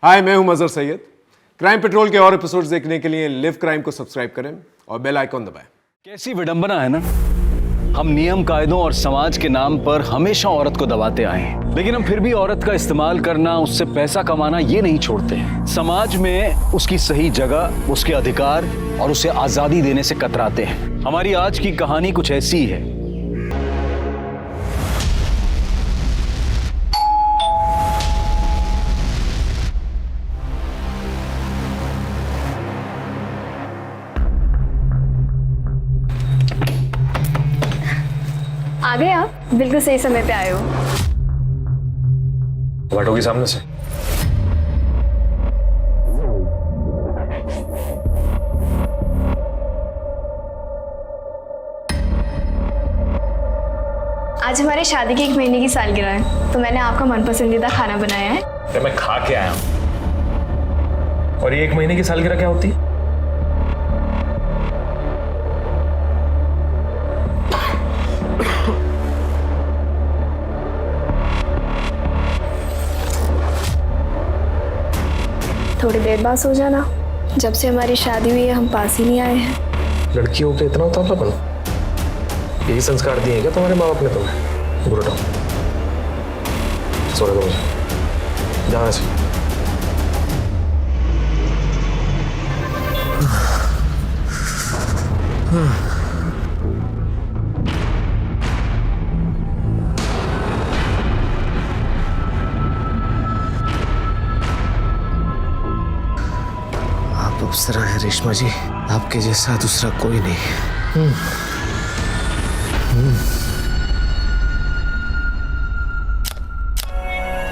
हाय, मैं हूं मजहर Syed. Crime petrol के और एपिसोड्स देखने के लिए लिव क्राइम को सब्सक्राइब करें और बेल आइकॉन दबाएं। कैसी विडंबना है ना, हम नियम कायदों और समाज के नाम पर हमेशा औरत को दबाते आए हैं, लेकिन हम फिर भी औरत का इस्तेमाल करना, उससे पैसा कमाना ये नहीं छोड़ते। समाज में उसकी सही जगह, उसके अधिकार और उसे आजादी देने से कतराते हैं। हमारी आज की कहानी कुछ ऐसी है। आ गए आप, बिल्कुल सही समय पे आए हो। बैठोगी सामने से। आज हमारी शादी की 1 महीने की सालगिरह है, तो मैंने आपका मनपसंदीदा खाना बनाया है। तो मैं खा के आया हूं। और ये 1 महीने की सालगिरह क्या होती है? थोड़ी देर बाद सो जाना। जब से हमारी शादी हुई है हम पास ही नहीं आए हैं। लड़कियों पे इतना उतावलापन, यही संस्कार दिए हैं क्या तुम्हारे माँ बाप ने तुम्हें? दूर हटो, सोने दो मुझे, जाओ ऐसे। आप अप्सरा है रेशमा जी, आपके जैसा दूसरा कोई नहीं।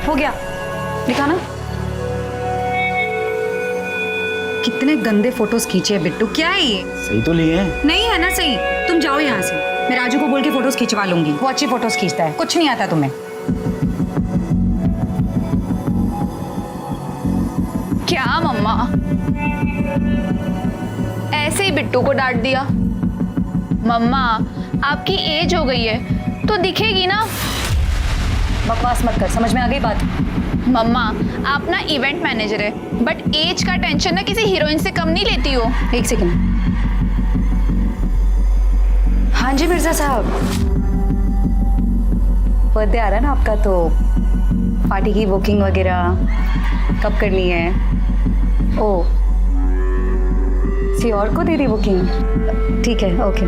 हो गया, दिखाना। कितने गंदे फोटोज खींचे हैं बिट्टू, क्या है ये? सही तो लिए हैं। नहीं है ना सही, तुम जाओ यहाँ से। मैं राजू को बोल के फोटोज खिंचवा लूंगी, वो अच्छी फोटोज खींचता है। कुछ नहीं आता तुम्हें। क्या मम्मा, ऐसे ही बिट्टू को डांट दिया? मम्मा, आपकी एज हो गई है तो दिखेगी ना। बकवास मत कर, समझ में आ गई बात? मम्मा, आप ना इवेंट मैनेजर है, बट एज का टेंशन ना किसी हीरोइन से कम नहीं लेती हो। एक सेकंड। हाँ जी मिर्जा साहब, बर्थडे आ रहा है ना आपका, तो पार्टी की बुकिंग वगैरह कब करनी है? ओ, किसी और को दे दी बुकिंग? ठीक है, ओके।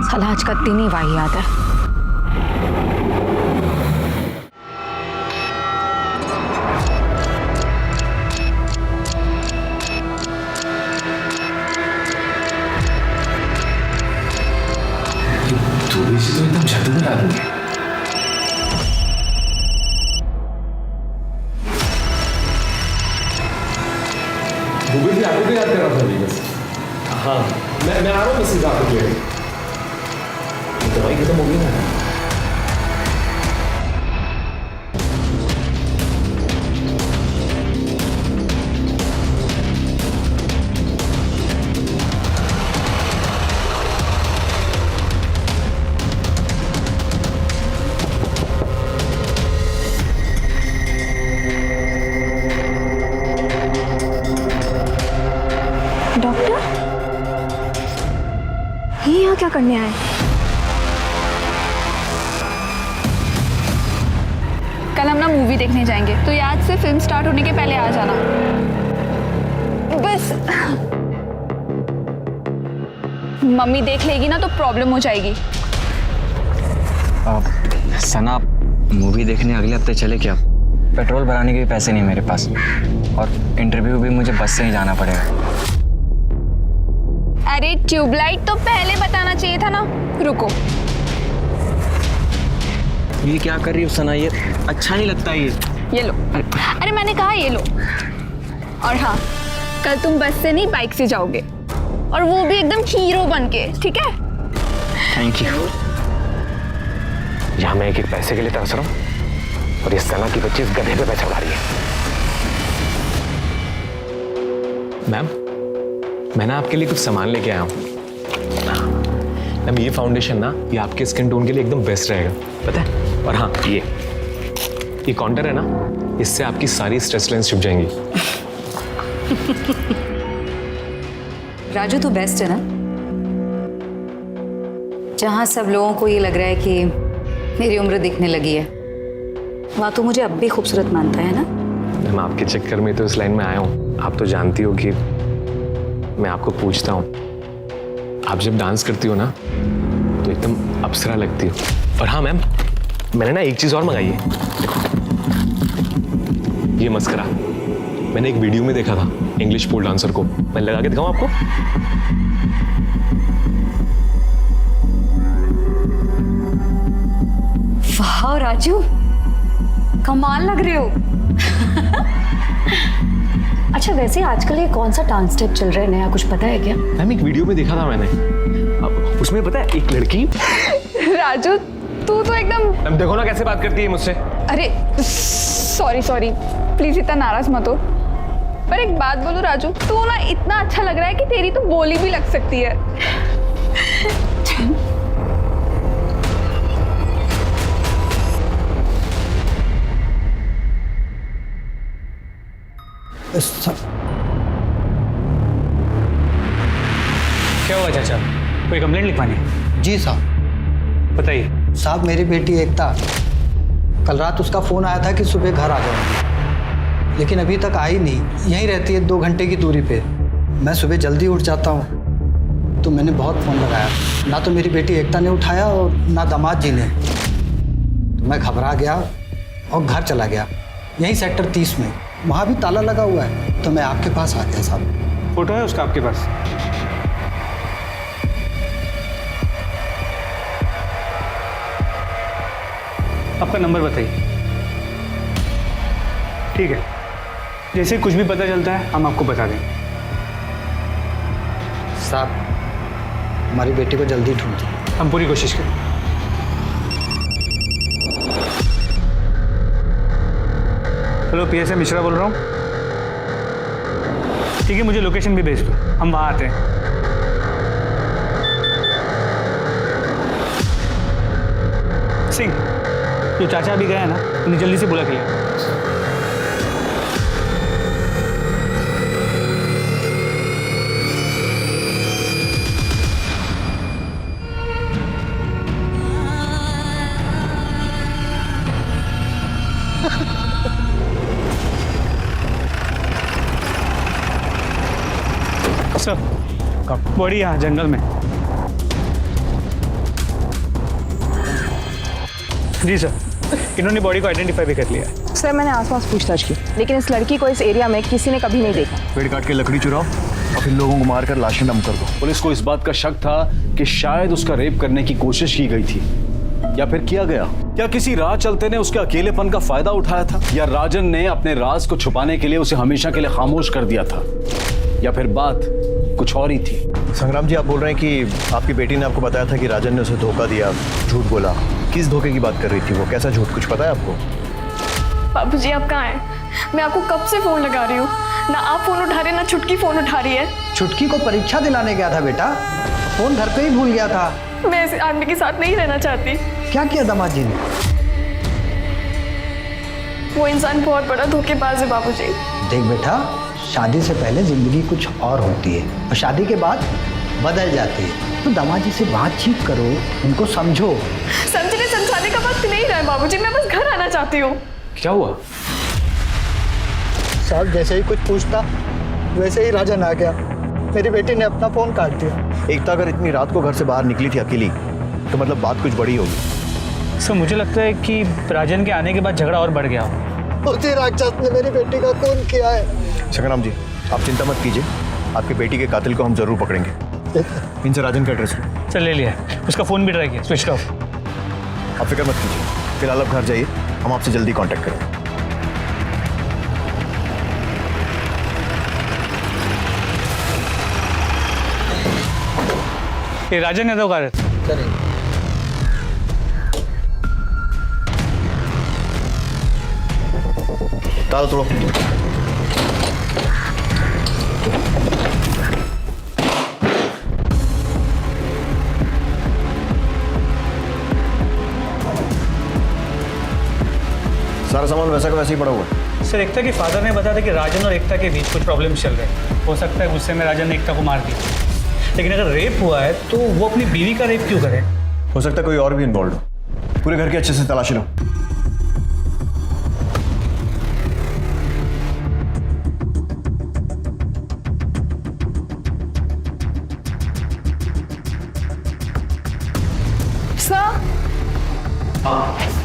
साला आज का दिन ही वाहियात है। थोड़ी सी तो एकदम जादूगर आदमी है। गूगल भी आपको भी याद कर रहा था अभी बस। हाँ, मैं आ रहा हूँ, मैं सीधा आपको ले। दवाई खत्म हो गई ना? डॉक्टर, ये यहाँ क्या करने आए? कल हम ना मूवी देखने जाएंगे, तो याद से फिल्म स्टार्ट होने के पहले आ जाना बस। मम्मी देख लेगी ना तो प्रॉब्लम हो जाएगी। सना, मूवी देखने अगले हफ्ते चले क्या? पेट्रोल भराने के भी पैसे नहीं मेरे पास, और इंटरव्यू भी मुझे बस से ही जाना पड़ेगा। अरे ट्यूबलाइट तो पहले बताना चाहिए था ना। रुको, ये क्या कर रही हो सना? ये अच्छा नहीं लगता ये लो। अरे मैंने कहा ये लो। और हाँ, कल तुम बस से नहीं बाइक से जाओगे, और वो भी एकदम हीरो बन के, ठीक है? Thank you. यहाँ मैं एक पैसे के लिए तरस रहा हूँ, और ये सना की बच्ची इस गधे पे पैसा उड़ा रही है। मैम, मैं ना आपके लिए कुछ सामान लेके आया हूँ। मैम ये फाउंडेशन ना ये आपके स्किन टोन के लिए एकदम बेस्ट रहेगा, पता है। और हाँ ये कॉन्टर है ना, इससे आपकी सारी स्ट्रेस लाइंस छुप जाएंगी। राजू तो बेस्ट है ना, जहां सब लोगों को ये लग रहा है कि मेरी उम्र दिखने लगी है, वहां तो मुझे अब भी खूबसूरत मानता है ना। मैम आपके चक्कर में तो इस लाइन में आया हूँ। आप तो जानती हो कि मैं आपको पूछता हूँ, आप जब डांस करती हो ना तो एकदम अप्सरा लगती हो। और हाँ मैम, मैंने ना एक चीज़ और मंगाई है, ये मस्करा। मैंने एक वीडियो में देखा था इंग्लिश पोल डांसर को, मैं लगा के दिखाऊं आपको? वाह राजू, कमाल लग रहे हो। अच्छा वैसे आजकल ये कौन सा डांस स्टेप चल रहा है नया, कुछ पता है क्या? मैम एक वीडियो में देखा था मैंने, अब उसमें पता है एक लड़की। राजू तू तो एकदम, मैम देखो ना कैसे बात करती है मुझसे। अरे सॉरी प्लीज इतना नाराज मत हो। पर एक बात बोलूं राजू, तू ना इतना अच्छा लग रहा है कि तेरी तो बोली भी लग सकती है। क्या हुआ चाचा, कोई कंप्लेंट लिखवानी है? जी साहब। बताइए। साहब मेरी बेटी एकता, कल रात उसका फ़ोन आया था कि सुबह घर आ जाओ, लेकिन अभी तक आई नहीं। यहीं रहती है 2 घंटे की दूरी पे। मैं सुबह जल्दी उठ जाता हूँ तो मैंने बहुत फ़ोन लगाया, ना तो मेरी बेटी एकता ने उठाया और ना दामाद जी ने। तो मैं घबरा गया और घर चला गया, यहीं सेक्टर 30 में। वहाँ भी ताला लगा हुआ है, तो मैं आपके पास आ गया साहब। फोटो है उसका आपके पास? आपका नंबर बताइए। ठीक है, जैसे कुछ भी पता चलता है हम आपको बता देंगे। साहब हमारी बेटी को जल्दी ढूंढिए। हम पूरी कोशिश करें। हेलो पीएसए मिश्रा बोल रहा हूँ। ठीक है, मुझे लोकेशन भी भेज दो, हम वहाँ आते हैं। सिंह, जो चाचा अभी गया है ना, उन्हें जल्दी से बुला के ले। सर, बॉडी यहाँ जंगल में। जी सर, इन्होंने बॉडी को आइडेंटिफाई भी कर लिया है। सर मैंने आसपास पूछताछ की, लेकिन इस लड़की को इस एरिया में किसी ने कभी नहीं देखा। पेड़ काट के लकड़ी चुराओ और फिर लोगों को मारकर लाशें डंप कर दो। पुलिस को इस बात का शक था कि शायद उसका रेप करने की कोशिश की गई थी, या फिर किया गया। क्या किसी राह चलते ने उसके अकेलेपन का फायदा उठाया था, या राजन ने अपने राज को छुपाने के लिए उसे हमेशा के लिए खामोश कर दिया था, या फिर बात कुछ और ही थी। संग्राम जी, आप बोल रहे हैं कि आपकी बेटी ने आपको बताया था कि राजन ने उसे धोखा दिया, झूठ बोला। किस धोखे की बात कर रही थी वो? कैसा झूठ, कुछ पता है आपको? बाबूजी आप कहाँ हैं? मैं आपको कब से फोन लगा रही हूँ, ना आप फोन उठा रहे ना छुटकी फोन उठा रही है। छुटकी को परीक्षा दिलाने गया था बेटा, फोन घर पे ही भूल गया था। मैं ऐसे आदमी के साथ नहीं रहना चाहती। क्या किया दामाद जी ने? वो इंसान बहुत बड़ा धोखेबाज है बाबूजी। देख बेटा, शादी से पहले जिंदगी कुछ और होती है और शादी के बाद बदल जाती है। तो दामाद जी से बातचीत करो, उनको समझो। समझने समझाने का वक्त नहीं रहा है बाबूजी, मैं बस घर आना चाहती हूँ। क्या हुआ? साहब जैसे ही कुछ पूछता वैसे ही राजन आ गया। मेरी बेटी ने अपना फोन काट दिया। एकता अगर इतनी रात को घर से बाहर निकली थी अकेली, तो मतलब बात कुछ बड़ी होगी। सर मुझे लगता है कि राजन के आने के बाद झगड़ा और बढ़ गया। उसी राक्षस ने मेरी बेटी का खून किया है। संग्राम जी, आप चिंता मत कीजिए, आपकी बेटी के कातिल को हम जरूर पकड़ेंगे। इनसे राजन का एड्रेस लो। सर ले लिया, उसका फोन भी ट्राई किया, स्विच ऑफ। आप फिक्र मत कीजिए, फिलहाल आप घर जाइए, हम आपसे जल्दी कांटेक्ट करेंगे। ये राजन यादव का रहता। ताला तोड़ो। सारा सामान वैसा का वैसे ही पड़ा हुआ है। सर एकता के फादर ने बताया था कि राजन और एकता के बीच कुछ प्रॉब्लम चल रहे हैं। हो सकता है गुस्से में राजन ने एकता को मार दिया, लेकिन अगर रेप हुआ है तो वो अपनी बीवी का रेप क्यों करे? हो सकता है कोई और भी इन्वॉल्व हो। पूरे घर की अच्छे से तलाशी लो।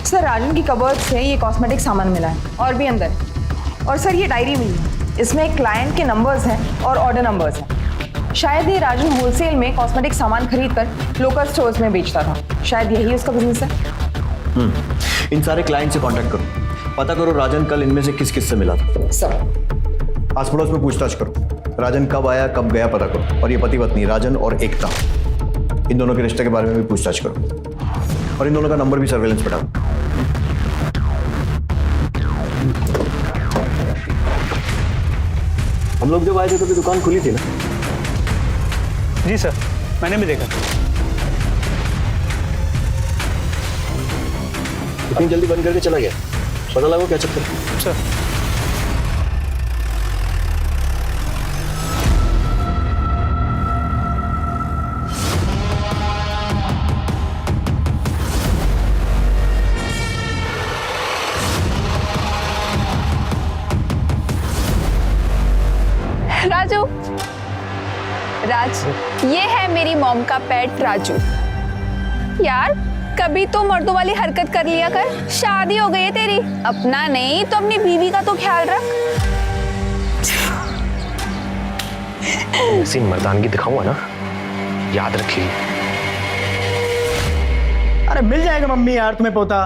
सर राजन की कबर्ड से ये कॉस्मेटिक सामान मिला है और भी अंदर। और सर ये डायरी मिली है, इसमें क्लाइंट के नंबर्स हैं और ऑर्डर नंबर्स हैं। शायद ये राजन होलसेल में कॉस्मेटिक सामान खरीद कर लोकल स्टोर्स में बेचता था। शायद यही उसका बिजनेस है। इन सारे क्लाइंट से कांटेक्ट करो, पता करो राजन कल इनमें से किस किस से मिला था। सब आस पड़ोस में पूछताछ करो, राजन कब आया कब गया पता करो। और ये पति पत्नी राजन और एकता, इन दोनों के रिश्ते के बारे में भी पूछताछ करो और इन दोनों का नंबर भी सर्वेलेंस पे डालो। हम लोग जब आए थे तो दुकान खुली थी ना? जी सर, मैंने भी देखा। इतनी जल्दी बंद करके चला गया, पता लगा क्या चक्कर? सर राजू, राज, ये है मेरी मॉम का पेट राजू। यार कभी तो मर्दों वाली हरकत कर लिया कर, शादी हो गई है तेरी, अपना नहीं तो अपनी बीवी का तो ख्याल रख। ऐसी मर्दानगी दिखाऊंगा ना, याद रखिए। अरे मिल जाएगा मम्मी यार तुम्हें पोता।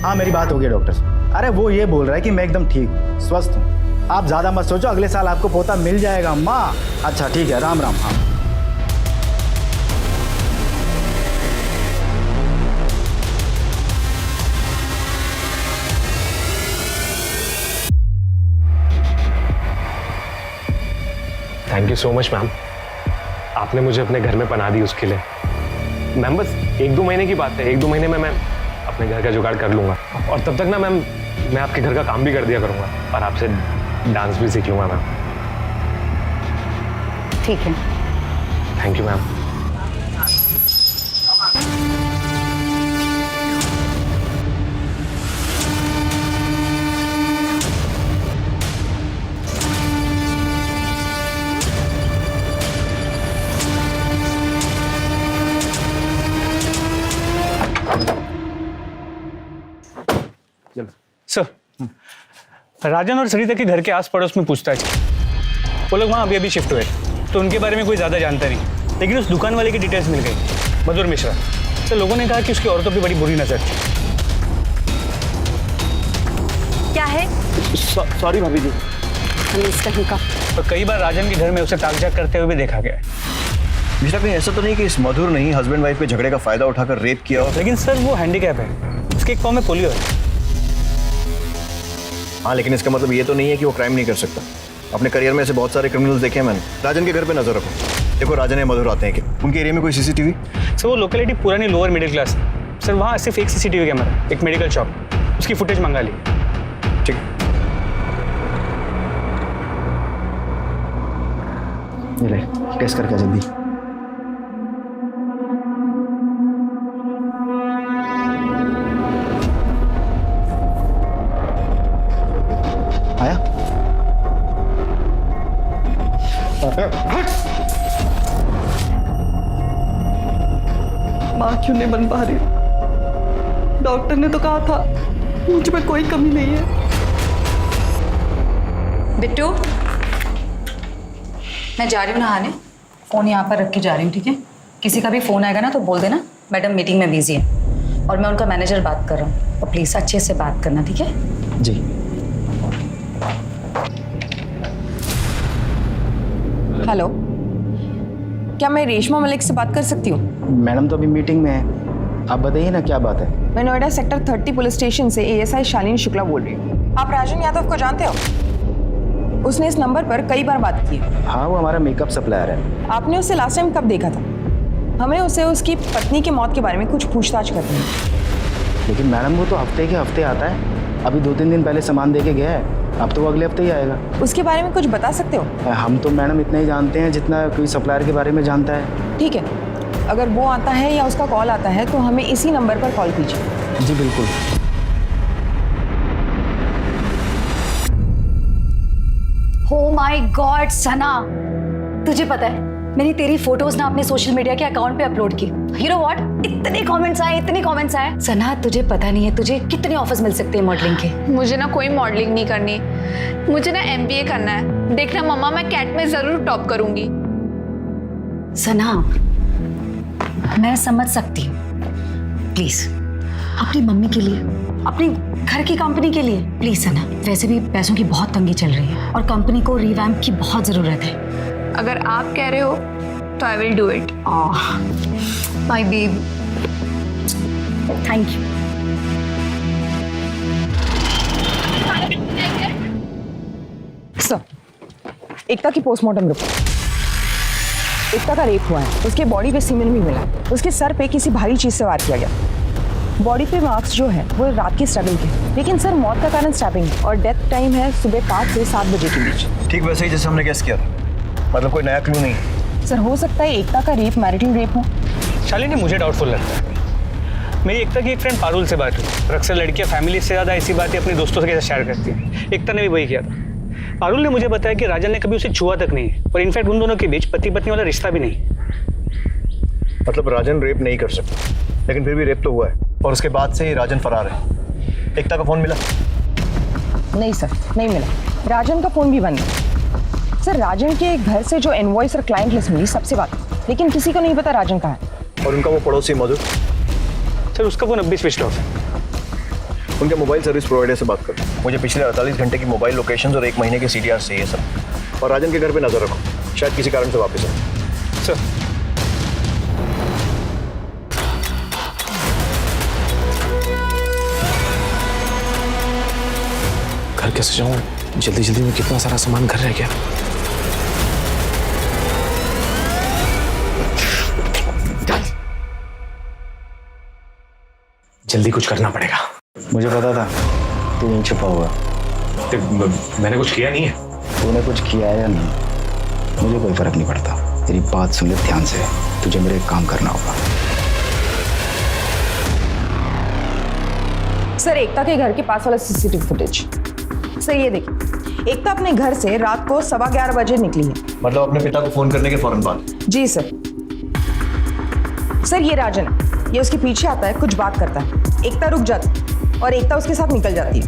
हाँ मेरी बात हो गई डॉक्टर से। अरे वो ये बोल रहा है कि मैं एकदम ठीक स्वस्थ हूँ, आप ज्यादा मत सोचो, अगले साल आपको पोता मिल जाएगा अम्मा। अच्छा ठीक है, राम राम। हाँ thank you so much ma'am, आपने मुझे अपने घर में पनाह दी उसके लिए। मैम बस 1-2 महीने की बात है, 1-2 महीने में मैं अपने घर का जुगाड़ कर लूँगा और तब तक ना मैम मैं आपके घर का काम भी कर दिया करूँगा और आपसे डांस भी सीख लूँगा मैम। ठीक है। Thank you ma'am. सर, राजन और सरिता के घर के आस पड़ोस में पूछताछ की। वो लोग वहाँ अभी शिफ्ट हुए तो उनके बारे में कोई ज़्यादा जानता नहीं, लेकिन उस दुकान वाले की डिटेल्स मिल गई, मधुर मिश्रा। सर लोगों ने कहा कि उसकी औरतों पे बड़ी बुरी नजर थी। क्या है? सॉरी भाभी जी। कहीं का और कई बार राजन के घर में उसे ताकझाक करते हुए भी देखा गया है। मिश्रा कहीं ऐसा तो नहीं कि इस मधुर ने ही हस्बैंड वाइफ के झगड़े का फायदा उठाकर रेप किया हो? लेकिन सर वो हैंडीकैप है, उसके एक पाँव में पोलियो है। हाँ लेकिन इसका मतलब ये तो नहीं है कि वो क्राइम नहीं कर सकता। अपने करियर में ऐसे बहुत सारे क्रिमिनल्स देखे हैं मैंने। राजन के घर पे नजर रखो, देखो राजन या मधुर आते हैं क्या? उनके एरिया में कोई सीसीटीवी? सर वो लोकेलिटी पुरानी लोअर मिडिल क्लास है सर, वहाँ सिर्फ एक सीसीटीवी कैमरा, एक मेडिकल शॉप, उसकी फुटेज मंगा ली। ठीक ये ले, टेस्ट करके जल्दी। आया? माँ क्यों नहीं बन पा रही? डॉक्टर ने तो कहा था मुझ में कोई कमी नहीं है। बिट्टू, मैं जा रही हूँ नहाने, फ़ोन यहाँ पर रख के जा रही हूँ, ठीक है? किसी का भी फ़ोन आएगा ना तो बोल देना मैडम मीटिंग में बिजी है और मैं उनका मैनेजर बात कर रहा हूँ, और प्लीज़ अच्छे से बात करना, ठीक है? जी। हेलो, क्या मैं रेशमा मलिक से बात कर सकती हूँ? मैडम तो अभी मीटिंग में है, आप बताइए ना क्या बात है। मैं नोएडा सेक्टर 30 पुलिस स्टेशन से एएसआई शालिनी शुक्ला बोल रही हूँ। आप राजन यादव को जानते हो? उसने इस नंबर पर कई बार बात की है। हाँ वो हमारा मेकअप सप्लायर है। आपने उसे लास्ट टाइम कब देखा था? हमें उसे उसकी पत्नी की मौत के बारे में कुछ पूछताछ करनी है। लेकिन मैडम वो तो हफ्ते के हफ्ते आता है, अभी 2-3 दिन पहले सामान दे के गया है, अब तो वो अगले हफ्ते ही आएगा। उसके बारे में कुछ बता सकते हो? हम तो मैडम इतना ही जानते हैं जितना कोई सप्लायर के बारे में जानता है। ठीक है, अगर वो आता है या उसका कॉल आता है तो हमें इसी नंबर पर कॉल कीजिए। जी बिल्कुल। ओ माय गॉड सना, तुझे पता है मैंने तेरी फोटोज ना अपने सोशल मीडिया के अकाउंट पे अपलोड की। यू नो व्हाट, इतने कमेंट्स आए। सना तुझे पता नहीं है तुझे कितने ऑफर्स मिल सकते हैं मॉडलिंग के। मुझे ना कोई मॉडलिंग नहीं करनी, मुझे ना MBA करना है। देखना मम्मा, मैं कैट में जरूर टॉप करूंगी। सना मैं समझ सकती हूँ, प्लीज अपनी मम्मी के लिए, अपने घर की कंपनी के लिए प्लीज सना। वैसे भी पैसों की बहुत तंगी चल रही है और कंपनी को रिवैम्प की बहुत जरूरत है। अगर आप कह रहे हो तो I will do it. My baby, thank you. Sir, Ekta की पोस्टमार्टम रिपोर्ट। एकता का रेप हुआ है, उसके बॉडी पे सीमेन भी मिला है, उसके सर पे किसी भारी चीज से वार किया गया। बॉडी पे मार्क्स जो है वो रात की स्टैबिंग के, लेकिन सर मौत का कारण स्टैबिंग है और डेथ टाइम है सुबह 5 से 7 बजे के बीच। ठीक वैसे ही जैसे हमने गेस किया था, मतलब कोई नया क्लू नहीं है। सर हो सकता है एकता का रेप मैरिटल रेप हो। शालिनी, मुझे डाउटफुल लगता है। मेरी एकता की एक फ्रेंड पारुल से बात हुई। अक्सर लड़कियां फैमिली से ज़्यादा ऐसी बातें अपने दोस्तों के साथ शेयर करती हैं। एकता ने भी वही किया था। पारुल ने मुझे बताया कि राजन ने कभी उसे छुआ तक नहीं और इनफैक्ट उन दोनों के बीच पति पत्नी वाला रिश्ता भी नहीं। मतलब राजन रेप नहीं कर सकता, लेकिन फिर भी रेप तो हुआ है और उसके बाद से ही राजन फरार है। एकता का फोन मिला? नहीं सर, नहीं मिला। राजन का फोन भी बंद है। सर राजन के घर से जो इनवॉइस और क्लाइंट लिस्ट मिली सबसे बात, लेकिन किसी को नहीं पता राजन कहाँ है। और उनका वो पड़ोसी मधु? सर उसका फोन अभी स्विच ऑफ है। उनके मोबाइल सर्विस प्रोवाइडर से बात करो। मुझे पिछले 48 घंटे की मोबाइल लोकेशंस और 1 महीने के CDR चाहिए सर। और राजन के घर पे नजर रखो, शायद किसी कारण से वापस आए। सर घर कैसे जाऊँ? जल्दी जल्दी में कितना सारा सामान घर रह गया। जल्दी कुछ करना पड़ेगा। मुझे पता था तू यहीं छुपा हुआ। मैंने कुछ किया नहीं है। तूने कुछ किया है या नहीं मुझे कोई फर्क नहीं पड़ता। तेरी बात सुन ले ध्यान से, तुझे मेरे एक काम करना होगा। सर एकता के घर के पास वाला CCTV फुटेज। सर ये देखिए, एकता अपने घर से रात को 11:15 बजे निकली है। मतलब अपने पिता को फोन करने के फौरन बाद? जी सर। सर ये राजन, ये उसके पीछे आता है, कुछ बात करता है। एकता रुक जाती और एकता उसके साथ निकल जाती है।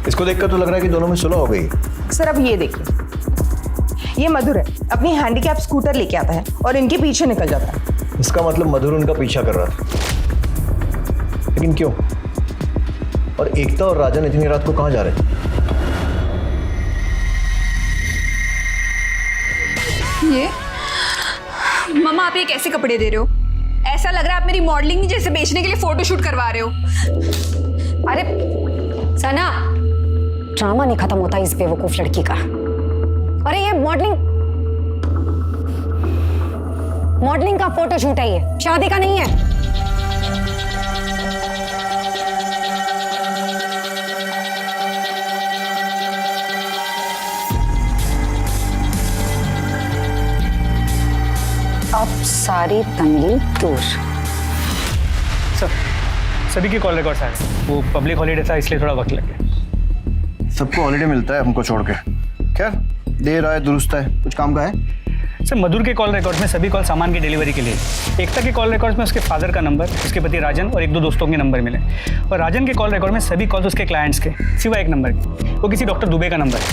इसको देखकर तो लग रहा है कि दोनों में सुलह हो गई। सर अब ये देखिए, ये मधुर है, अपनी हैंडीकैप स्कूटर लेके आता है और इनके पीछे निकल जाता है। इसका मतलब मधुर उनका पीछा कर रहा था, लेकिन क्यों? और एकता और राजन इतनी रात को कहाँ जा रहे हैं? ये मम्मा, आप ये कैसे कपड़े दे रहे हो? ऐसा लग रहा है आप मेरी मॉडलिंग जैसे बेचने के लिए फोटोशूट करवा रहे हो। अरे सना, ड्रामा नहीं खत्म होता इस बेवकूफ लड़की का। अरे ये मॉडलिंग का फोटोशूट है, ये शादी का नहीं है। अब सारी तंगी दूर। सर सभी की कॉल रिकॉर्ड्स आ गए। वो पब्लिक हॉलीडे था इसलिए थोड़ा वक्त लग गया। सबको हॉलीडे मिलता है, हमको छोड़ के। खैर, देर आए दुरुस्त है। कुछ काम का है? सर मधुर के कॉल रिकॉर्ड्स में सभी कॉल सामान की डिलीवरी के लिए। एकता के कॉल रिकॉर्ड्स में उसके फादर का नंबर, उसके पति राजन और 1-2 दोस्तों के नंबर मिले। और राजन के कॉल रिकॉर्ड में सभी कॉल्स उसके क्लाइंट्स के, सिवाय एक नंबर के, वो किसी डॉक्टर दुबे का नंबर है,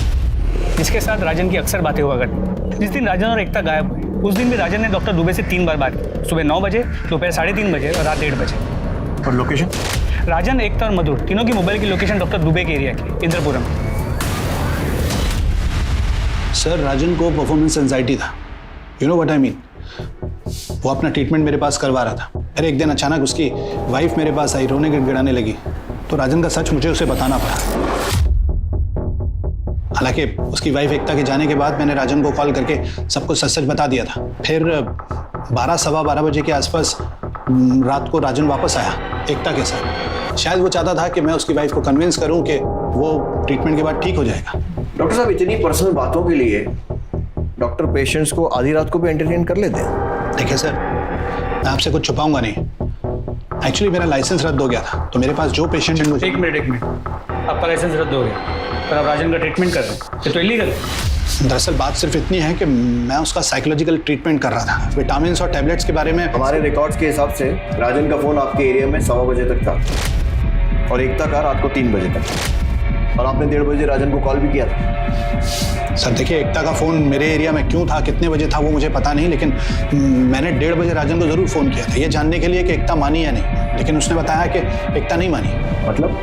जिसके साथ राजन की अक्सर बातें हुआ करती। जिस दिन राजन और एकता गायब हुए उस दिन भी राजन ने डॉक्टर दुबे से 3 बार बात की, सुबह 9 बजे, दोपहर 3:30 बजे और रात 1:30 बजे। और लोकेशन? राजन, एकता और मधुर तीनों की मोबाइल की लोकेशन डॉक्टर दुबे के एरिया की, इंद्रपुरम। सर राजन को परफॉर्मेंस एंजाइटी था, you know what I mean. वो अपना ट्रीटमेंट मेरे पास करवा रहा था। अरे एक दिन अचानक उसकी वाइफ मेरे पास आई, रोने गिड़गिड़ाने लगी, तो राजन का सच मुझे उसे बताना पड़ा। हालांकि उसकी वाइफ एकता के जाने के बाद मैंने राजन को कॉल करके सबको सच सच बता दिया था। फिर 12 सवा 12 बजे के आसपास रात को राजन वापस आया एकता के साथ। शायद वो चाहता था कि मैं उसकी वाइफ को कन्विंस करूं कि वो ट्रीटमेंट के बाद ठीक हो जाएगा। डॉक्टर साहब, इतनी पर्सनल बातों के लिए डॉक्टर पेशेंट्स को आधी रात को भी एंटरटेन कर लेते हैं। देखिए सर, मैं आपसे कुछ छुपाऊंगा नहीं। एक्चुअली मेरा लाइसेंस रद्द हो गया था, तो मेरे पास जो पेशेंट है मुझे। एक मिनट, आपका लाइसेंस रद्द हो गया पर आप राजन का ट्रीटमेंट कर रहे हैं, ये तो इलीगल है। दरअसल बात सिर्फ इतनी है कि मैं उसका साइकोलॉजिकल ट्रीटमेंट कर रहा था। विटामिन और टैबलेट्स के बारे में हमारे रिकॉर्ड्स के हिसाब से राजन का फोन आपके एरिया में 1:15 बजे तक था और एकता का रात को 3 बजे तक, और आपने 1:30 बजे राजन को कॉल भी किया था। सर देखिए, एकता का फ़ोन मेरे एरिया में क्यों था, कितने बजे था, वो मुझे पता नहीं, लेकिन मैंने 1:30 बजे राजन को ज़रूर फ़ोन किया था ये जानने के लिए कि एकता मानी या नहीं। लेकिन उसने बताया कि एकता नहीं मानी। मतलब?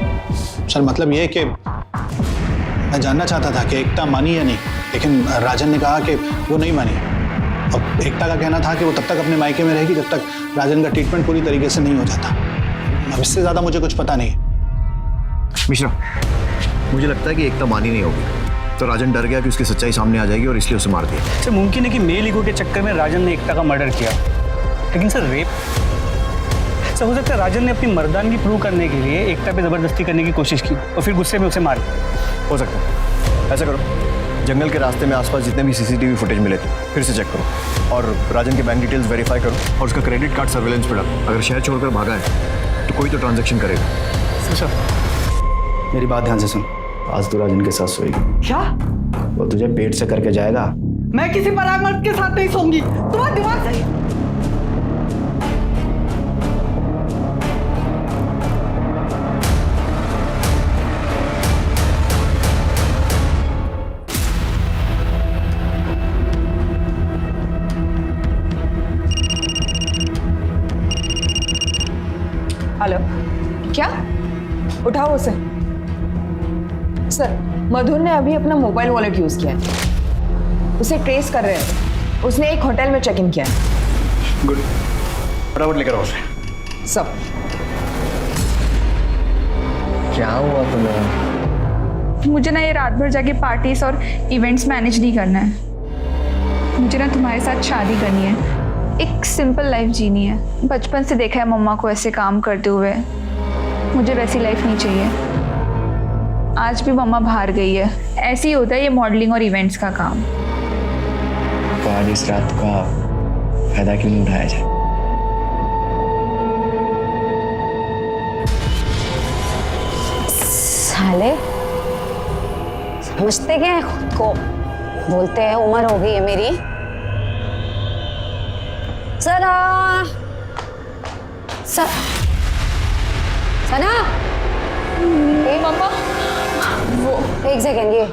सर मतलब ये कि मैं जानना चाहता था कि एकता मानी या नहीं, लेकिन राजन ने कहा कि वो नहीं मानी। और एकता का कहना था कि वो तब तक अपने मायके में रहेगी जब तक राजन का ट्रीटमेंट पूरी तरीके से नहीं हो जाता। अब इससे ज़्यादा मुझे कुछ पता नहीं। मिश्रा, मुझे लगता है कि एकता मानी नहीं होगी, तो राजन डर गया कि उसकी सच्चाई सामने आ जाएगी और इसलिए उसे मार दिया। सर मुमकिन है कि मेल ईगो के चक्कर में राजन ने एकता का मर्डर किया, लेकिन सर रेप सर हो सकता है राजन ने अपनी मर्दानगी प्रूव करने के लिए एकता पे जबरदस्ती करने की कोशिश की और फिर गुस्से में उसे मार दिया। हो सकता है। ऐसा करो, जंगल के रास्ते में आसपास जितने भी सीसीटीवी फुटेज मिले थे फिर से चेक करो और राजन के बैंक डिटेल्स वेरीफाई करो और उसका क्रेडिट कार्ड सर्वेलेंस पे डालो। अगर शहर छोड़कर भागा है तो कोई तो ट्रांजैक्शन करेगा। सर मेरी बात ध्यान से सुन। आज तो राजन के साथ सोएगी। क्या? वो तुझे पेट से करके जाएगा। मैं किसी पराग मर्द के साथ नहीं सोऊंगी। तुम्हारा दिमाग सही है? हेलो, क्या? उठाओ उसे। सर, मधुर ने अभी अपना मोबाइल वॉलेट यूज किया है, उसे ट्रेस कर रहे हैं। उसने एक होटल में चेक इन किया है। गुड, फटाफट लेकर आओ उसे। सब। क्या हुआ तुम्हें? मुझे ना ये रात भर जाके पार्टीज और इवेंट्स मैनेज नहीं करना है। मुझे ना तुम्हारे साथ शादी करनी है, एक सिंपल लाइफ जीनी है। बचपन से देखा है मम्मा को ऐसे काम करते हुए, मुझे वैसी लाइफ नहीं चाहिए। आज भी मम्मा बाहर गई है, ऐसे ही होता है ये मॉडलिंग और इवेंट्स का काम। तो आज इस रात का फायदा क्यों नहीं उठाया जाए? साले समझते क्या है खुद को? बोलते हैं उम्र हो गई है मेरी। सना, सना, मम्मा वो एक सेकेंड, ये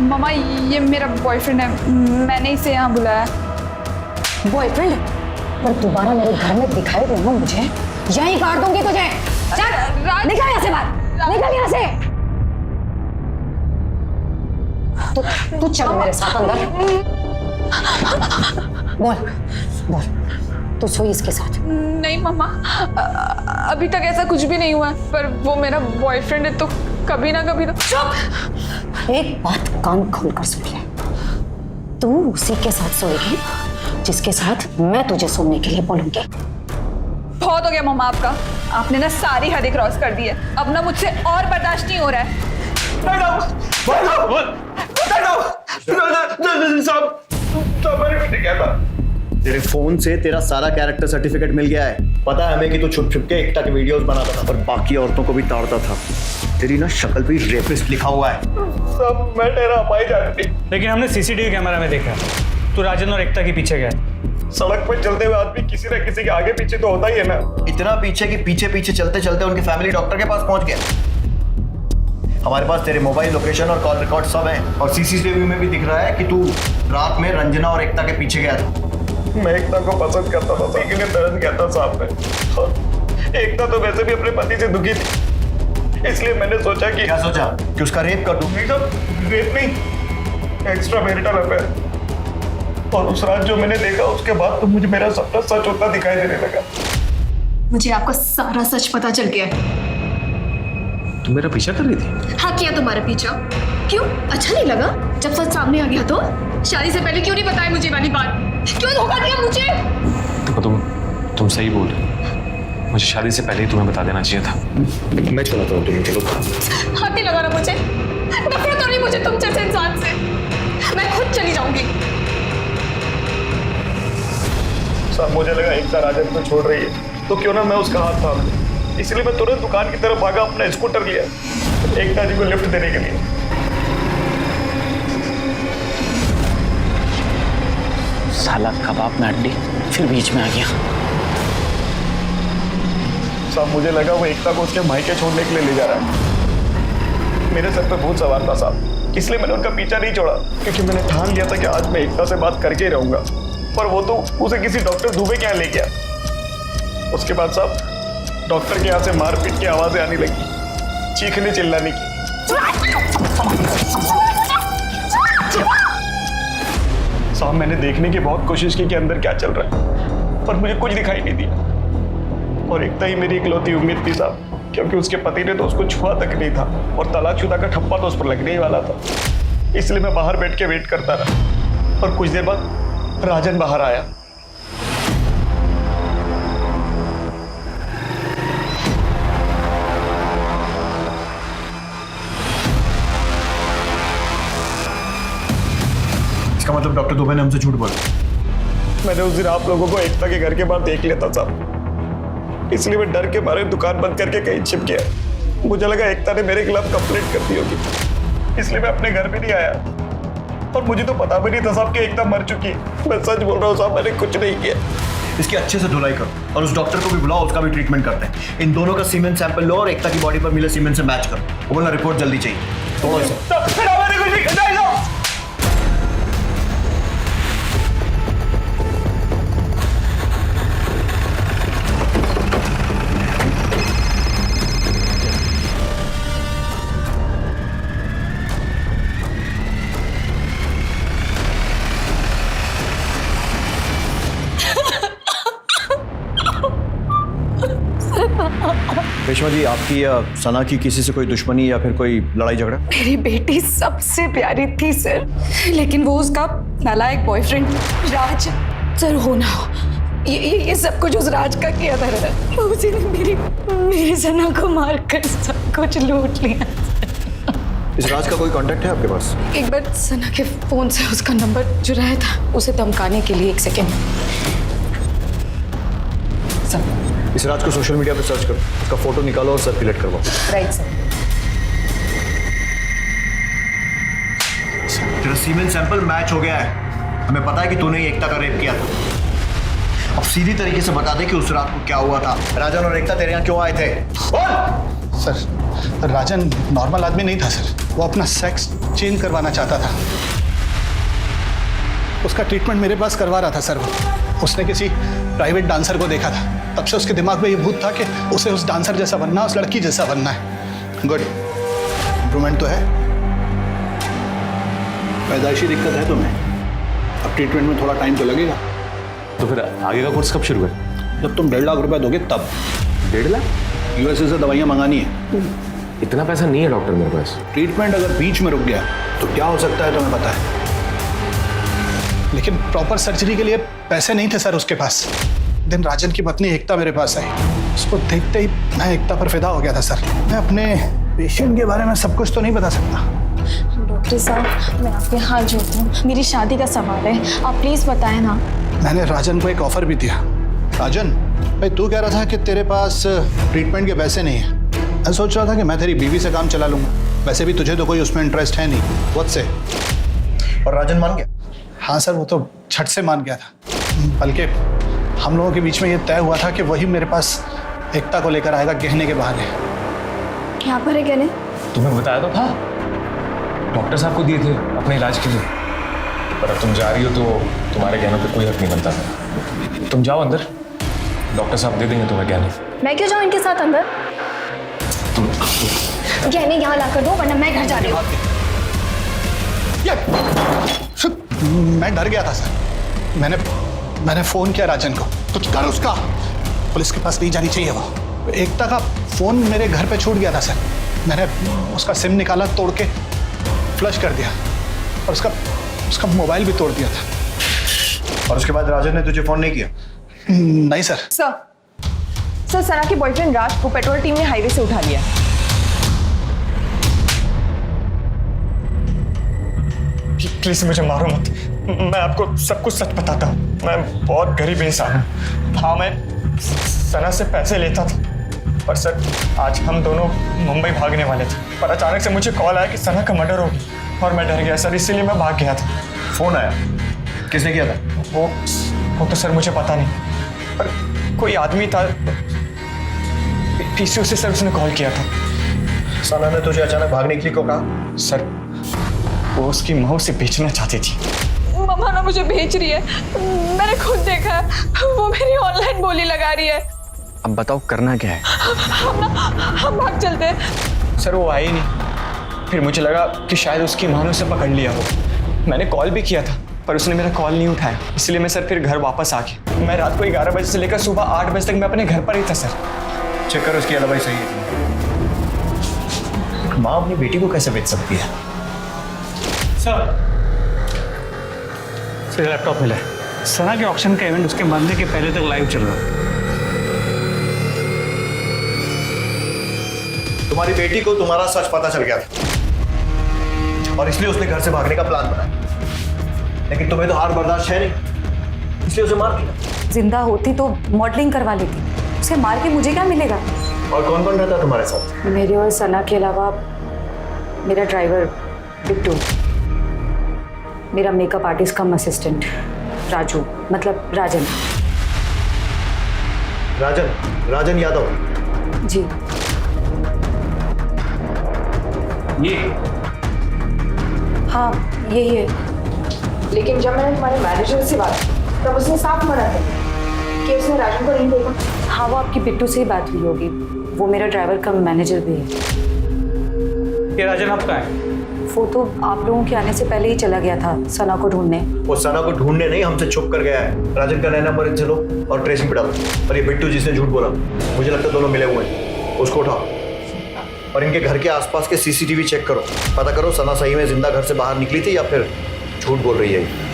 मम्मा ये मेरा बॉयफ्रेंड है, मैंने इसे यहाँ बुलाया। बॉयफ्रेंड? पर दोबारा मेरे घर में दिखाई देना मुझे, यहीं काट दूंगी तुझे। चल निकल यहाँ से बाहर, निकल यहाँ से। तू चल मेरे साथ अंदर। बोल, तू सोई इसके साथ? नहीं मम्मा, अभी तक ऐसा कुछ भी नहीं हुआ, पर वो मेरा बॉयफ्रेंड है तो कभी ना कभी तो। चुप! एक बात कान खोलकर सुन ले, तू उसी के साथ सोएगी जिसके साथ मैं तुझे सोने के लिए बोलूंगी। बहुत हो गया मम्मा आपका, आपने ना सारी हदें क्रॉस कर दी है। अब ना मुझसे और बर्दाश्त नहीं हो रहा है। तेरे फोन से तेरा सारा कैरेक्टर सर्टिफिकेट मिल गया है। पता है हमें कि तू छुप छुप के एकता के वीडियोस बनाता था और बाकी औरतों को भी ताड़ता था। तेरी ना शक्ल पे रेपिस्ट लिखा हुआ है। सब मैं तेरा भाई जानती। लेकिन हमने सीसीटीवी कैमरा में देखा तू राजन और एकता के पीछे गया। सड़क पे चलते हुए आदमी किसी न किसी के आगे पीछे तो होता ही है ना। इतना पीछे कि पीछे पीछे चलते चलते उनके फैमिली डॉक्टर के पास पहुंच गया। हमारे पास तेरे मोबाइल लोकेशन और कॉल रिकॉर्ड सब है और सीसीटीवी में भी दिख रहा है कि तू रात में रंजना और एकता के पीछे गया था। मैं एकता को पसंद करता था, सीखने दर्द कहता साहब ने। एकता तो वैसे भी अपने पति से दुखी थी, इसलिए मैंने सोचा कि क्या सोचा कि उसका रेप कर दूं। रेप नहीं, एक्स्ट्रा मैरिटल अफेयर। और उस रात जो मैंने देखा उसके बाद तो मुझे मेरा सपना सच होता दिखाई देने लगा। मुझे आपका सारा सच पता चल गया। तुम मेरा पीछा कर रही थी? हाँ किया तुम्हारा पीछा। क्यों, अच्छा नहीं लगा जब सच सामने आ गया? तो शादी से पहले क्यों नहीं बताया मुझे वाली बात? क्यों धोखा दिया मुझे? देखो तुम सही बोल रहे हो। मुझे शादी से पहले ही तुम्हें बता देना चाहिए था। मैं चलाता हूँ, तुम्हें चलो। हाथ नहीं लगा रहा मुझे, नफरत हो रही मुझे तुम जैसे इंसान से। मैं खुद चली जाऊंगी। साहब मुझे लगा एकता राजन को छोड़ रही है तो क्यों ना मैं उसका हाथ थाम लूं। इसलिए मैं तुरंत दुकान की तरफ भागा, अपना स्कूटर लिया एकता जी को लिफ्ट देने के लिए। साला कबाब में हड्डी फिर बीच में आ गया। साहब मुझे लगा वो एकता को उसके मायके छोड़ने के लिए ले जा रहा है। मेरे सर पे भूत सवार था साहब, इसलिए मैंने उनका पीछा नहीं छोड़ा, क्योंकि मैंने ठान लिया था कि आज मैं एकता से बात करके ही रहूंगा। पर वो तो उसे किसी डॉक्टर दुबे के यहाँ ले गया। उसके बाद साहब डॉक्टर के यहाँ से मारपीट की आवाजें आने लगी, चीखने चिल्लाने की। साहब मैंने देखने की बहुत कोशिश की कि अंदर क्या चल रहा है, पर मुझे कुछ दिखाई नहीं दिया। और एकता ही मेरी इकलौती उम्मीद थी साहब, क्योंकि उसके पति ने तो उसको छुआ तक नहीं था और तलाकशुदा का ठप्पा तो उस पर लगने ही वाला था। इसलिए मैं बाहर बैठ के वेट करता रहा और कुछ देर बाद राजन बाहर आया। इसका मतलब डॉक्टर दुबे ने हमसे झूठ बोला। मैंने उस दिन आप लोगों को एकता के घर के बाहर देख लिया था साहब, इसलिए मैं डर के मारे दुकान बंद करके कहीं छिप गया। मुझे लगा एकता ने मेरे खिलाफ कंप्लेंट कर दी होगी, इसलिए मैं अपने घर भी नहीं आया। और मुझे तो पता भी नहीं था साहब कि एकता मर चुकी है। मैं सच बोल रहा हूँ साहब, मैंने कुछ नहीं किया। इसकी अच्छे से धुलाई करो और उस डॉक्टर को भी बुलाओ, उसका भी ट्रीटमेंट करते हैं। इन दोनों का सीमेन सैंपल लो और एकता की बॉडी पर मिले सीमेन से मैच करो। वो बोला रिपोर्ट जल्दी चाहिए। थोड़ा सा रेशमा जी, आपकी सना की किसी से कोई दुश्मनी या फिर कोई लड़ाई झगड़ा? मेरी बेटी सबसे प्यारी थी सर, लेकिन वो उसका नालायक बॉयफ्रेंड राज सर हो ना हो, ये सब कुछ उस राज का किया था। उसी ने मेरी सना को मारकर सब कुछ लूट लिया। इस राज का कोई कांटेक्ट है आपके पास? एक बार सना के फोन से उसका नंबर चुराया था, उसे धमकाने के लिए। 1 सेकेंड। इस राज को सोशल मीडिया पे सर्च करो, उसका फोटो निकालो और सर्कुलेट करवाओ। Right sir. तेरा सीमेन सैंपल मैच हो गया है। हमें पता है कि तूने ही एकता का रेप किया था। अब सीधी तरीके से बता दे कि उस रात को क्या हुआ था। राजन और एकता तेरे यहाँ क्यों आए थे? बोल। सर राजन नॉर्मल आदमी नहीं था सर, वो अपना सेक्स चेंज करवाना चाहता था। उसका ट्रीटमेंट मेरे पास करवा रहा था सर। उसने किसी प्राइवेट डांसर को देखा था, तब से उसके दिमाग में ये भूत था कि उसे उस डांसर जैसा बनना, उस लड़की जैसा बनना है। गुड, इम्प्रूवमेंट तो है। पैदाइशी दिक्कत है तुम्हें, अब ट्रीटमेंट में थोड़ा टाइम तो लगेगा। तो फिर आगे का कोर्स कब शुरू करें? जब तुम 1.5 लाख रुपया दोगे तब। 1.5 लाख? यूएसए से दवाइयाँ मंगानी है। इतना पैसा नहीं है डॉक्टर मेरे पास। ट्रीटमेंट अगर बीच में रुक गया तो क्या हो सकता है तुम्हें पता है? लेकिन प्रॉपर सर्जरी के लिए पैसे नहीं थे सर उसके पास। दिन राजन की पत्नी एकता मेरे पास आई, उसको देखते ही मैं एकता पर फिदा हो गया था सर। मैं अपने पेशेंट के बारे में सब कुछ तो नहीं बता सकता। डॉक्टर साहब, मैं आपके हाथ जोड़ती हूँ, मेरी शादी का सवाल है, आप प्लीज बताएं ना। मैंने राजन को एक ऑफर भी दिया। राजन भाई, तू कह रहा था कि तेरे पास ट्रीटमेंट के पैसे नहीं है। मैं सोच रहा था कि मैं तेरी बीवी से काम चला लूंगा, वैसे भी तुझे तो कोई उसमें इंटरेस्ट है नहीं। व्हाट से? और राजन मान गया? हाँ सर, वो तो झट से मान गया था। बल्कि हम लोगों के बीच में ये तय हुआ था कि वही मेरे पास एकता को लेकर आएगा गहने के बहाने। यहाँ पर है गहने? तुम्हें बताया तो था, डॉक्टर साहब को दिए थे अपने इलाज के लिए। पर अब तुम जा रही हो तो तुम्हारे गहनों पे कोई हक नहीं बनता। तुम जाओ अंदर, डॉक्टर साहब दे देंगे तुम्हें गहने। मैं क्यों जाऊँ इनके साथ अंदर? गहने यहाँ ला कर दो, वरना मैं घर जा रही हूँ। मैं डर गया था सर। मैंने फोन किया राजन को, कुछ कर उसका, पुलिस के पास नहीं जानी चाहिए वो। एकता का फोन मेरे घर पे छूट गया था सर। मैंने उसका सिम निकाला, तोड़ के फ्लश कर दिया और उसका मोबाइल भी तोड़ दिया था। और उसके बाद राजन ने तुझे फोन नहीं किया? नहीं सर। सर, सर सना के बॉयफ्रेंड राज को पेट्रोल टीम ने हाईवे से उठा लिया। प्लीज मुझे मारो मत, मैं आपको सब कुछ सच बताता हूँ। मैं बहुत गरीब इंसान हूँ। हाँ, मैं सना से पैसे लेता था, पर सर आज हम दोनों मुंबई भागने वाले थे, पर अचानक से मुझे कॉल आया कि सना का मर्डर हो गया और मैं डर गया सर, इसीलिए मैं भाग गया था। फोन आया? किसने किया था? वो तो सर मुझे पता नहीं, पर कोई आदमी था पीसीओ से सर, उसने कॉल किया था। सना ने तुझे अचानक भागने के लिए क्यों कहा? सर वो उसकी माँ उसे बेचना चाहती थी। मम्मा ना मुझे भेज रही है, मैंने खुद देखा है, वो मेरी ऑनलाइन बोली लगा रही है। अब बताओ करना क्या है? हम भाग चलते हैं। सर वो आई नहीं, फिर मुझे लगा कि शायद उसकी माँ ने उसे पकड़ लिया हो। मैंने कॉल भी किया था पर उसने मेरा कॉल नहीं उठाया, इसलिए मैं सर फिर घर वापस आ गया। मैं रात को 11 बजे से लेकर सुबह 8 बजे तक मैं अपने घर पर ही था सर। चेक करो उसकी अलवाई सही है। माँ अपनी बेटी को कैसे बेच सकती है? सर लैपटॉप मिला है। सना के ऑक्शन का इवेंट उसके मरने के पहले तक लाइव चल रहा है। तुम्हारी बेटी को तुम्हारा सच पता चल गया था और इसलिए उसने घर से भागने का प्लान बनाया, लेकिन तुम्हें तो हार बर्दाश्त है नहीं, इसलिए उसे मार दिया। जिंदा होती तो मॉडलिंग करवा लेती, उसे मार के मुझे क्या मिलेगा? और कौन कौन रहता है तुम्हारे साथ? मेरे और सना के अलावा मेरा ड्राइवर बिट्टू, मेरा मेकअप आर्टिस्ट कम असिस्टेंट राजू, मतलब राजन। राजन यादव? जी। ये हाँ यही है। लेकिन जब मैंने तुम्हारे मैनेजर से बात की तब उसने साफ मना कर कि उसने राजन को नहीं देखा। हाँ वो आपकी बिट्टू से ही बात हुई होगी, वो मेरा ड्राइवर कम मैनेजर भी है। ये राजन आपका है? वो तो आप लोगों के आने से पहले ही चला गया था सना को ढूंढने। वो सना को ढूंढने नहीं, हमसे छुप कर गया है। राजन का नया नंबर इनसे लो और ट्रेसिंग पे डालो। और ये बिट्टू जिसने झूठ बोला, मुझे लगता है दोनों मिले हुए हैं, उसको उठाओ और इनके घर के आसपास के सीसीटीवी चेक करो, पता करो सना सही में जिंदा घर से बाहर निकली थी या फिर झूठ बोल रही है।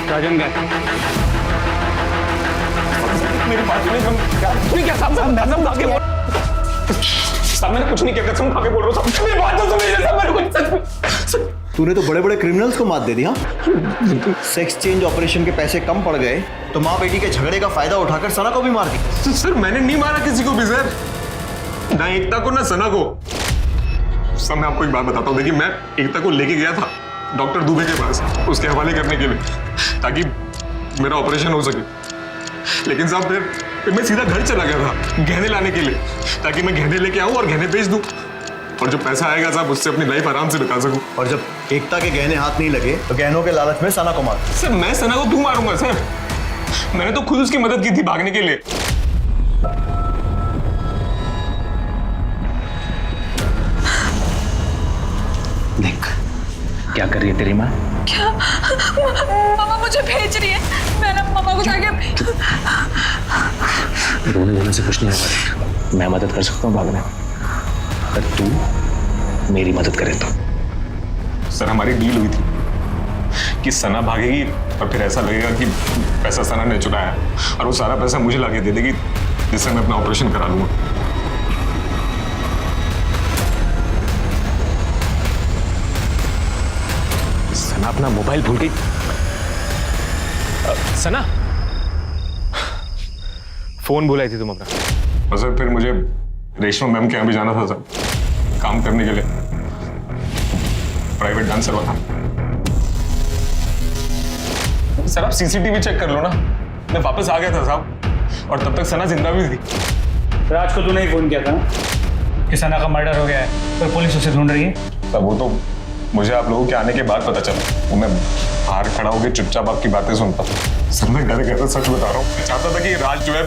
राजन का मेरी बात सुनिए। क्या साहब कसम खा के बोल, साहब मैंने कुछ नहीं किया, कसम खा के बोल रहा हूँ साहब, मेरी बात तो सुनिए साहब, मैंने कुछ। तूने तो बड़े बड़े क्रिमिनल्स को मात दे दी। हाँ, सेक्स चेंज ऑपरेशन के पैसे कम पड़ गए तो माँ बेटी के झगड़े का फायदा उठाकर सना को भी मार दी। सर मैंने नहीं मारा किसी को भी सर, ना एकता को ना सना को। सर मैं आपको एक बात बताता हूँ, देखिए मैं एकता को लेके गया था डॉक्टर दुबे के पास उसके हवाले करने के लिए, ताकि मेरा ऑपरेशन हो सके। लेकिन साहब फिर मैं सीधा घर चला गया था गहने लाने के लिए, ताकि मैं गहने लेके आऊं और गहने बेच दूं और जो पैसा आएगा साहब उससे अपनी लाइफ आराम से बिता सकूं। और जब एकता के गहने हाथ नहीं लगे तो गहनों के लालच में सना को मार। सर मैं सना को क्यों मारूंगा सर, मैंने तो खुद उसकी मदद की थी भागने के लिए। देख क्या कर रही है तेरी माँ? क्या? मम्मा मुझे भेज रही है, मैं ना मम्मा को जाके रोने धोने से कुछ नहीं होगा, मैं मदद कर सकता हूँ भागने में, अगर तू मेरी मदद करे तो। सर हमारी डील हुई थी कि सना भागेगी और फिर ऐसा लगेगा कि पैसा सना ने चुराया और वो सारा पैसा मुझे लाके दे देगी, जिससे मैं अपना ऑपरेशन करा लूंगा। सना अपना मोबाइल भूल गई। सना फोन बुलाई थी तुम अपना? और सर फिर मुझे रेशमा मैम के यहाँ भी जाना था सर, काम करने के लिए, प्राइवेट डांसर वाला। सर आप सीसीटीवी चेक कर लो ना, मैं वापस आ गया था साहब और तब तक सना जिंदा भी थी। राज को तूने ही फोन किया था कि सना का मर्डर हो गया है और पुलिस उसे ढूंढ रही है? सर वो तो मुझे आप लोगों के आने के बाद पता चला, वो मैं बाहर खड़ा होकर चुपचाप आपकी बातें सुनता। सर मैं डर गया था, सच बता रहा हूँ। मैं चाहता था कि राज जो है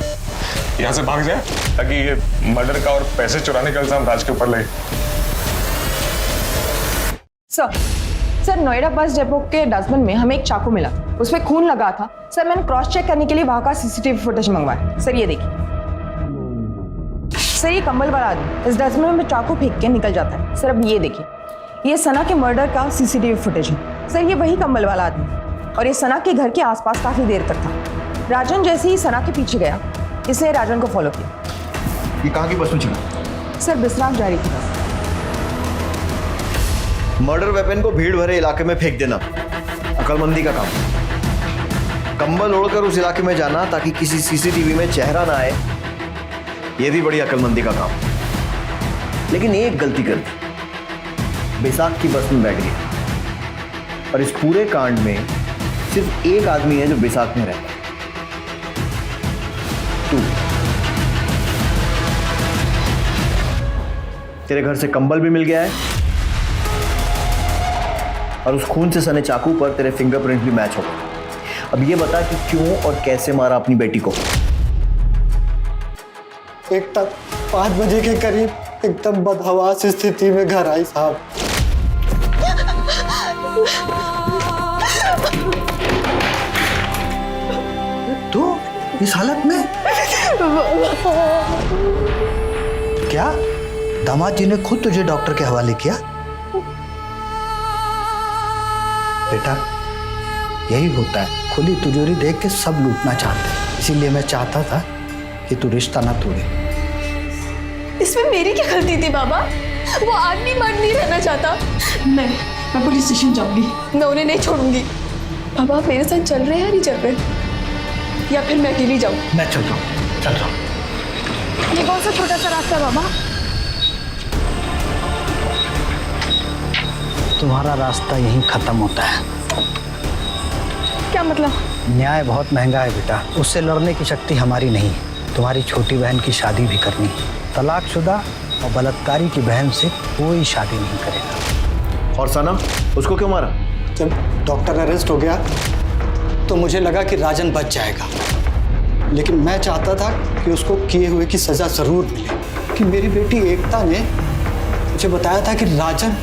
यहाँ से भाग जाए ताकि ये मर्डर का और पैसे चुराने का इल्जाम राज के ऊपर लगे। सर नोएडा बस डेपो के डस्टबिन में हमें एक चाकू मिला, उसमें खून लगा था। सर मैंने क्रॉस चेक करने के लिए वहां का सीसीटीवी फुटेज मंगवाया। सर ये देखिए, सर ये कंबल वाला आदमी इस डस्टबिन में चाकू फेंक के निकल जाता है। सर अब ये देखिए, ये सना के मर्डर का सीसीटीवी फुटेज है। सर ये वही कंबल वाला आदमी, और ये सना के घर के आसपास काफी देर तक था। राजन जैसे ही सना के पीछे गया, इसने राजन को फॉलो किया। ये कहाँ की बस में चला? सर बिस्राम जा रही थी बस। मर्डर वेपन को भीड़ भरे इलाके में फेंक देना अकलमंदी का काम। कंबल ओढ़कर उस इलाके में जाना ताकि किसी सीसीटीवी में चेहरा ना आए, यह भी बड़ी अकलमंदी का काम। लेकिन एक गलती कर दी, बैसाख की बस में बैठ गया। और इस पूरे कांड में सिर्फ एक आदमी है जो बैसाख में रहता है, तू। तेरे घर से कंबल भी मिल गया है और उस खून से सने चाकू पर तेरे फिंगरप्रिंट भी मैच हो गए। अब ये बता कि क्यों और कैसे मारा अपनी बेटी को? एक तक 5 बजे के करीब एकदम बदहवास स्थिति में घर आई साहब। तो इस हालत में क्या दामाद जी ने खुद तुझे डॉक्टर के हवाले किया? बेटा यही होता है, खुली तिजोरी देख के सब लूटना चाहते हैं। इसीलिए मैं चाहता था कि तू रिश्ता ना तोड़े। इसमें मेरी क्या गलती थी बाबा? वो आदमी मर्द नहीं रहना चाहता। मैं पुलिस स्टेशन जाऊंगी, मैं उन्हें नहीं छोड़ूंगी। बाबा आप मेरे साथ चल रहे हैं या नहीं चल रहे, या फिर मैं अकेली जाऊँ? मैं चल रहा हूँ, चल रहा हूँ। ये कौन सा छोटा सा रास्ता है बाबा? तुम्हारा रास्ता यहीं खत्म होता है। क्या मतलब? न्याय बहुत महंगा है बेटा, उससे लड़ने की शक्ति हमारी नहीं। तुम्हारी छोटी बहन की शादी भी करनी, तलाकशुदा और बलात्कारी की बहन से कोई शादी नहीं करेगा। और सना, उसको क्यों मारा? जब डॉक्टर अरेस्ट हो गया तो मुझे लगा कि राजन बच जाएगा, लेकिन मैं चाहता था कि उसको किए हुए की सजा जरूर मिले। कि मेरी बेटी एकता ने मुझे बताया था कि राजन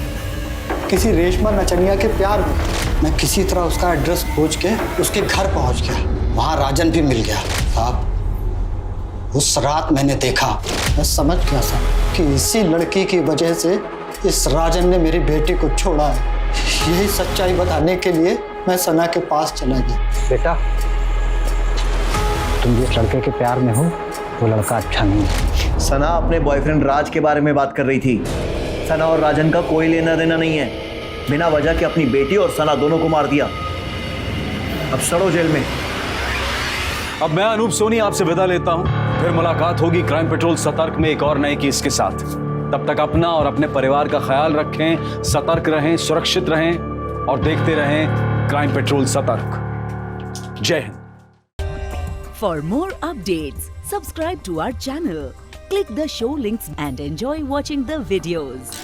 किसी रेशमा नचनिया के प्यार में। मैं किसी तरह उसका एड्रेस खोज के उसके घर पहुंच गया, वहां राजन भी मिल गया। साहब उस रात मैंने देखा, मैं समझ गया था कि इसी लड़की की वजह से इस राजन ने मेरी बेटी को छोड़ा है। यही सच्चाई बताने के लिए मैं सना के पास चला गया। बेटा तुम जिस लड़के के प्यार में हो वो लड़का अच्छा नहीं है। सना अपने बॉयफ्रेंड राज के बारे में बात कर रही थी। सना और राजन का कोई लेना देना नहीं है। बिना वजह के अपनी बेटी और सना दोनों को मार दिया। अब सड़ो जेल में। अब मैं अनूप सोनी आपसे विदा लेता हूं, फिर मुलाकात होगी क्राइम पेट्रोल सतर्क में एक और नए केस के साथ। तब तक अपना और अपने परिवार का ख्याल रखें, सतर्क रहें, सुरक्षित रहें और देखते रहें क्राइम पेट्रोल सतर्क। जय Hind. For more updates, subscribe to our channel, click the show links and enjoy watching the videos.